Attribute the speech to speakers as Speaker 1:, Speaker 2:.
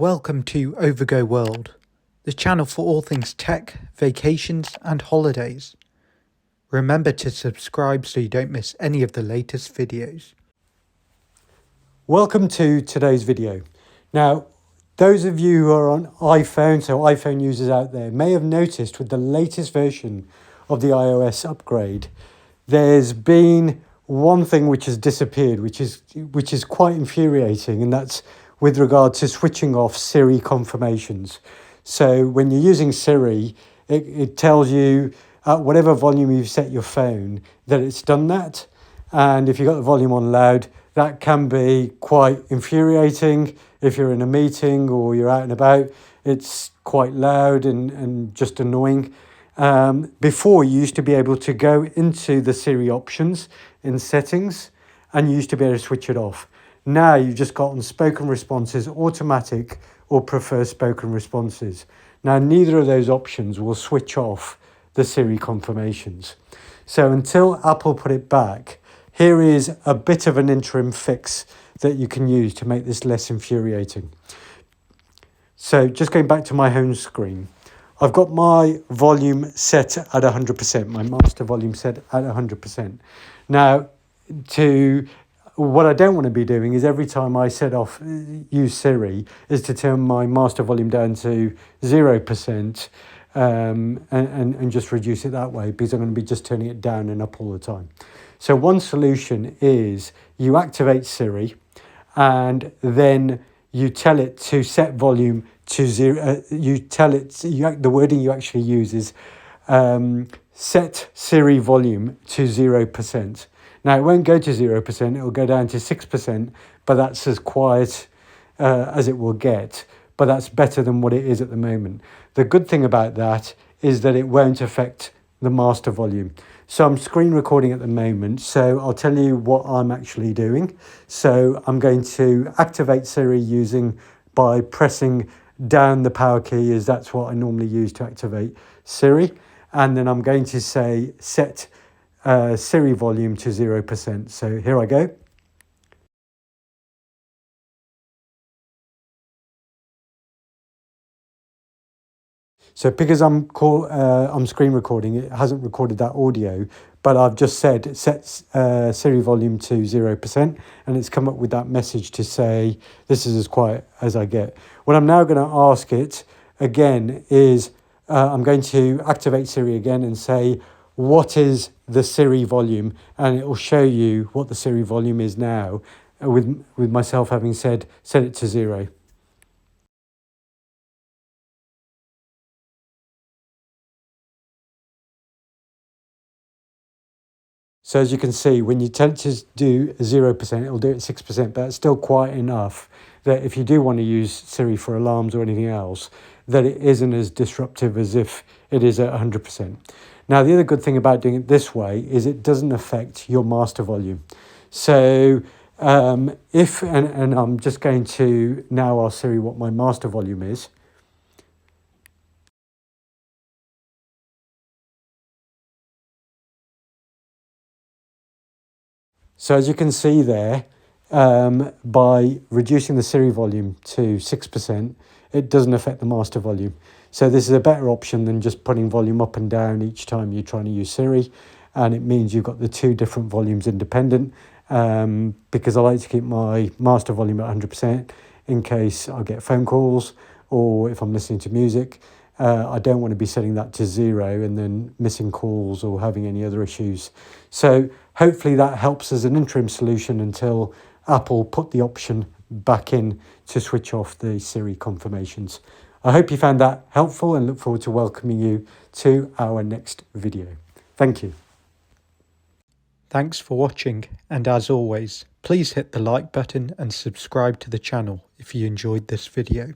Speaker 1: Welcome to Overgo World, the channel for all things tech, vacations and holidays. Remember to subscribe so you don't miss any of the latest videos.
Speaker 2: Welcome to today's video. Now, those of you who are on iPhone, so iPhone users out there, may have noticed with the latest version of the iOS upgrade, there's been one thing which has disappeared, which is quite infuriating, and that's with regard to switching off Siri confirmations. So when you're using Siri, it tells you at whatever volume you've set your phone that it's done that. And if you've got the volume on loud, that can be quite infuriating. If you're in a meeting or you're out and about, it's quite loud and just annoying. Before, you used to be able to go into the Siri options in settings and you used to be able to switch it off. Now you've just got on spoken responses, automatic or prefer spoken responses. Now neither of those options will switch off the Siri confirmations. So until Apple put it back, here is a bit of an interim fix that you can use to make this less infuriating. So just going back to my home screen, I've got my volume set at 100%, my master volume set at 100%. Now, what I don't want to be doing is every time I use Siri, is to turn my master volume down to 0% and just reduce it that way, because I'm going to be just turning it down and up all the time. So one solution is you activate Siri and then you tell it to set volume to 0. The wording you actually use is set Siri volume to 0%. Now, it won't go to 0%, it will go down to 6%, but that's as quiet as it will get. But that's better than what it is at the moment. The good thing about that is that it won't affect the master volume. So I'm screen recording at the moment, so I'll tell you what I'm actually doing. So I'm going to activate Siri by pressing down the power key, as that's what I normally use to activate Siri. And then I'm going to say set Siri volume to 0%. So here I go. So because I'm screen recording, it hasn't recorded that audio, but I've just said set Siri volume to 0%, and it's come up with that message to say this is as quiet as I get. What I'm now going to ask it again is I'm going to activate Siri again and say, what is the Siri volume? And it will show you what the Siri volume is now, with myself having said set it to 0. So as you can see, when you tell it to do 0%, it'll do it 6%, but it's still quiet enough that if you do want to use Siri for alarms or anything else, that it isn't as disruptive as if it is at 100%. Now, the other good thing about doing it this way is it doesn't affect your master volume. So and I'm just going to now ask Siri what my master volume is. So as you can see there, by reducing the Siri volume to 6%, it doesn't affect the master volume. So this is a better option than just putting volume up and down each time you're trying to use Siri. And it means you've got the two different volumes independent, because I like to keep my master volume at 100% in case I get phone calls or if I'm listening to music. I don't want to be setting that to 0 and then missing calls or having any other issues. So hopefully that helps as an interim solution until Apple put the option back in to switch off the Siri confirmations. I hope you found that helpful and look forward to welcoming you to our next video. Thank you.
Speaker 1: Thanks for watching, and as always, please hit the like button and subscribe to the channel if you enjoyed this video.